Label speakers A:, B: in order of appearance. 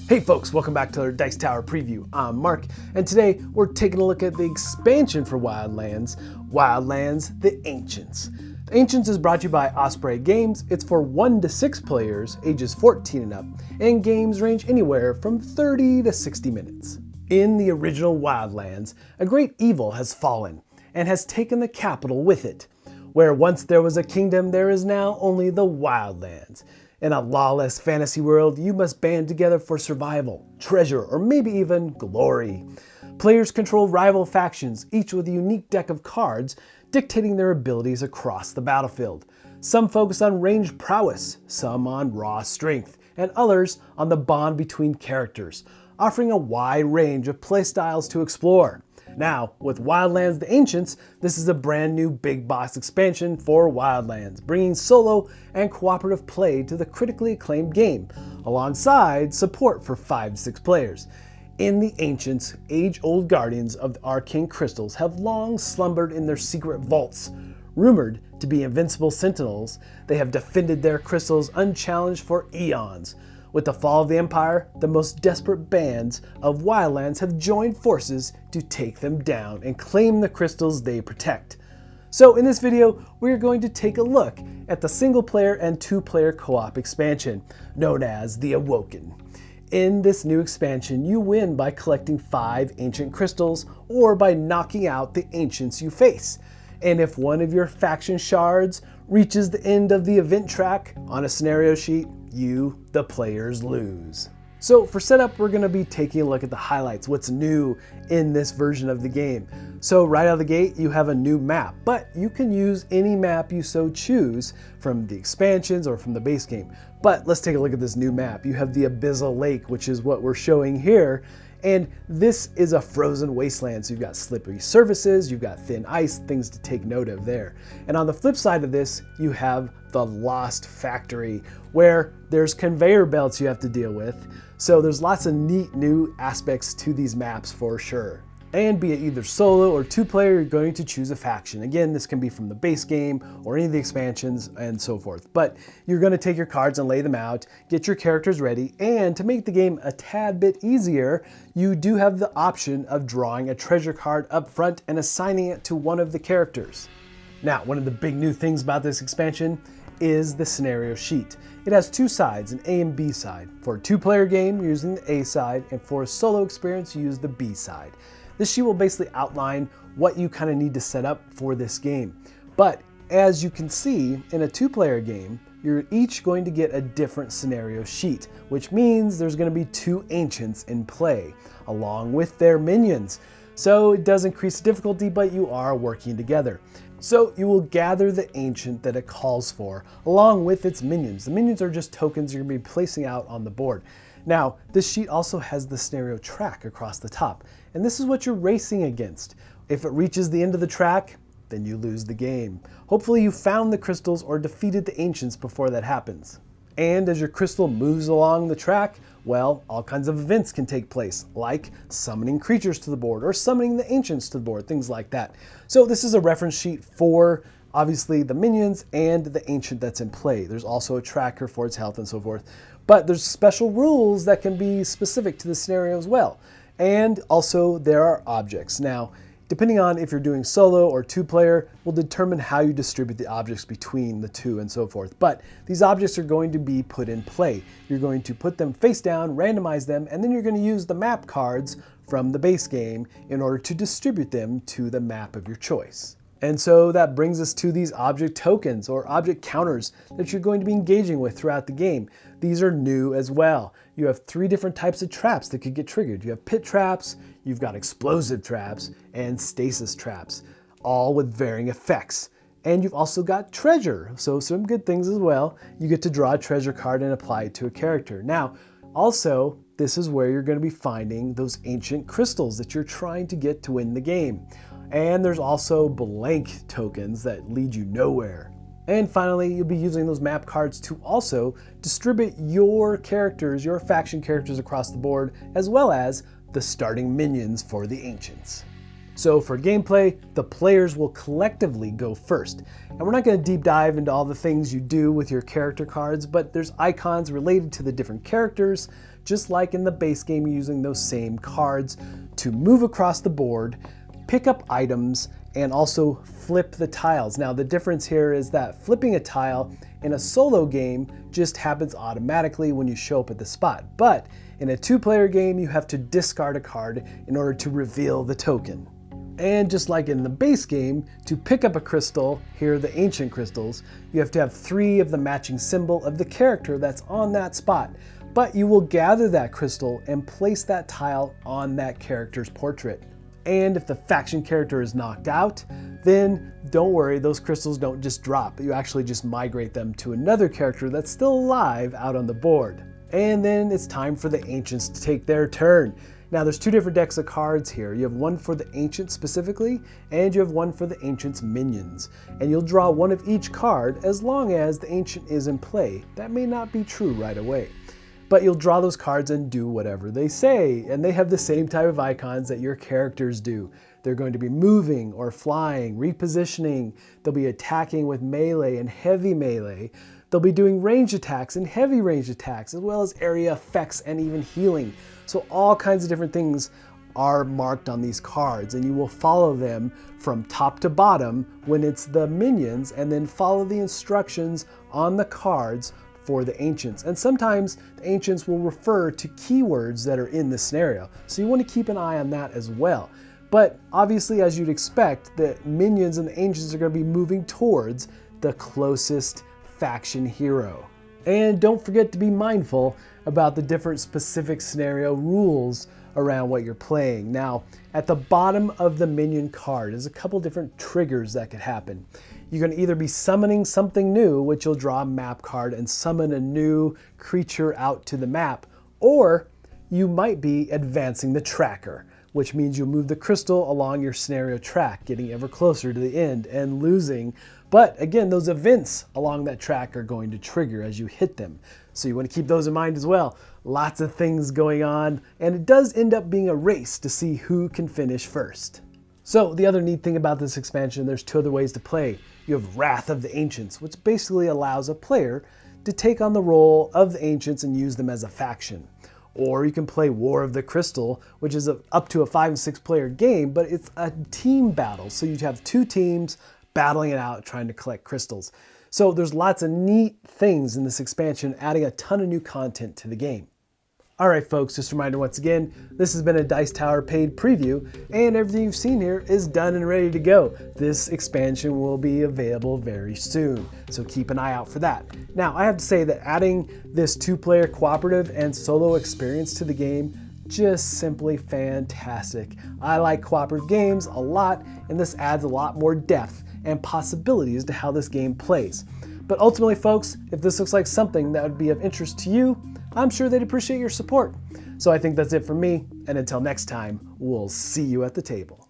A: Hey folks, welcome back to our Dice Tower preview. I'm Mark, and today we're taking a look at the expansion for Wildlands, Wildlands The Ancients. The Ancients is brought to you by Osprey Games. It's for 1 to 6 players, ages 14 and up, and games range anywhere from 30 to 60 minutes. In the original Wildlands, a great evil has fallen and has taken the capital with it. Where once there was a kingdom, there is now only the Wildlands. In a lawless fantasy world, you must band together for survival, treasure, or maybe even glory. Players control rival factions, each with a unique deck of cards, dictating their abilities across the battlefield. Some focus on ranged prowess, some on raw strength, and others on the bond between characters, offering a wide range of playstyles to explore. Now, with Wildlands The Ancients, this is a brand new big box expansion for Wildlands, bringing solo and cooperative play to the critically acclaimed game, alongside support for 5 to 6 players. In The Ancients, age-old guardians of the arcane crystals have long slumbered in their secret vaults. Rumored to be invincible sentinels, they have defended their crystals unchallenged for eons. With the fall of the Empire, the most desperate bands of Wildlands have joined forces to take them down and claim the crystals they protect. So in this video, we are going to take a look at the single player and 2-player co-op expansion, known as the Awoken. In this new expansion, you win by collecting 5 ancient crystals or by knocking out the ancients you face. And if one of your faction shards reaches the end of the event track on a scenario sheet, you, the players, lose. So for setup, we're going to be taking a look at the highlights, what's new in this version of the game. So right out of the gate, you have a new map, but you can use any map you so choose from the expansions or from the base game. But let's take a look at this new map. You have the Abyssal Lake, which is what we're showing here. And this is a frozen wasteland, so you've got slippery surfaces, you've got thin ice, things to take note of there. And on the flip side of this, you have the Lost Factory, where there's conveyor belts you have to deal with. So there's lots of neat new aspects to these maps for sure. And be it either solo or 2-player, you're going to choose a faction. Again, this can be from the base game or any of the expansions and so forth. But you're going to take your cards and lay them out, get your characters ready, and to make the game a tad bit easier, you do have the option of drawing a treasure card up front and assigning it to one of the characters. Now, one of the big new things about this expansion is the scenario sheet. It has 2 sides, an A and B side. For a 2-player game, you're using the A side, and for a solo experience, you use the B side. This sheet will basically outline what you kind of need to set up for this game. But as you can see, in a 2-player game, you're each going to get a different scenario sheet, which means there's going to be 2 ancients in play, along with their minions. So it does increase difficulty, but you are working together. So you will gather the ancient that it calls for, along with its minions. The minions are just tokens you're going to be placing out on the board. Now, this sheet also has the scenario track across the top, and this is what you're racing against. If it reaches the end of the track, then you lose the game. Hopefully you found the crystals or defeated the ancients before that happens. And as your crystal moves along the track, well, all kinds of events can take place, like summoning creatures to the board or summoning the ancients to the board, things like that. So this is a reference sheet for obviously the minions and the ancient that's in play. There's also a tracker for its health and so forth. But there's special rules that can be specific to the scenario as well. And also there are objects. Now, depending on if you're doing solo or 2-player, will determine how you distribute the objects between the 2 and so forth. But these objects are going to be put in play. You're going to put them face down, randomize them, and then you're going to use the map cards from the base game in order to distribute them to the map of your choice. And so that brings us to these object tokens or object counters that you're going to be engaging with throughout the game. These are new as well. You have 3 different types of traps that could get triggered. You have pit traps, you've got explosive traps, and stasis traps, all with varying effects. And you've also got treasure, so some good things as well. You get to draw a treasure card and apply it to a character. Now, also, this is where you're going to be finding those ancient crystals that you're trying to get to win the game. And there's also blank tokens that lead you nowhere. And finally, you'll be using those map cards to also distribute your characters, your faction characters across the board, as well as the starting minions for the ancients. So for gameplay, the players will collectively go first. And we're not going to deep dive into all the things you do with your character cards, but there's icons related to the different characters, just like in the base game, using those same cards to move across the board, pick up items, and also flip the tiles. Now the difference here is that flipping a tile in a solo game just happens automatically when you show up at the spot. But in a two-player game, you have to discard a card in order to reveal the token. And just like in the base game, to pick up a crystal, here are the ancient crystals, you have to have 3 of the matching symbol of the character that's on that spot. But you will gather that crystal and place that tile on that character's portrait. And if the faction character is knocked out, then don't worry, those crystals don't just drop. You actually just migrate them to another character that's still alive out on the board. And then it's time for the ancients to take their turn. Now there's 2 different decks of cards here. You have one for the ancients specifically, and you have one for the ancients' minions. And you'll draw one of each card as long as the ancient is in play. That may not be true right away, but you'll draw those cards and do whatever they say. And they have the same type of icons that your characters do. They're going to be moving or flying, repositioning. They'll be attacking with melee and heavy melee. They'll be doing range attacks and heavy range attacks, as well as area effects and even healing. So all kinds of different things are marked on these cards, and you will follow them from top to bottom when it's the minions, and then follow the instructions on the cards for the ancients. And sometimes the ancients will refer to keywords that are in the scenario. So you want to keep an eye on that as well. But obviously, as you'd expect, the minions and the ancients are going to be moving towards the closest faction hero. And don't forget to be mindful about the different specific scenario rules around what you're playing. Now, at the bottom of the minion card is a couple different triggers that could happen. You're going to either be summoning something new, which you'll draw a map card and summon a new creature out to the map, or you might be advancing the tracker, which means you'll move the crystal along your scenario track, getting ever closer to the end and losing. But again, those events along that track are going to trigger as you hit them. So you want to keep those in mind as well. Lots of things going on, and it does end up being a race to see who can finish first. So the other neat thing about this expansion, there's 2 other ways to play. You have Wrath of the Ancients, which basically allows a player to take on the role of the Ancients and use them as a faction. Or you can play War of the Crystal, which is up to a 5 and 6 player game, but it's a team battle. So you'd have 2 teams battling it out, trying to collect crystals. So there's lots of neat things in this expansion, adding a ton of new content to the game. All right, folks, just a reminder once again, this has been a Dice Tower paid preview, and everything you've seen here is done and ready to go. This expansion will be available very soon, so keep an eye out for that. Now, I have to say that adding this 2-player cooperative and solo experience to the game, just simply fantastic. I like cooperative games a lot, and this adds a lot more depth and possibilities to how this game plays. But ultimately, folks, if this looks like something that would be of interest to you, I'm sure they'd appreciate your support. So I think that's it from me, and until next time, we'll see you at the table.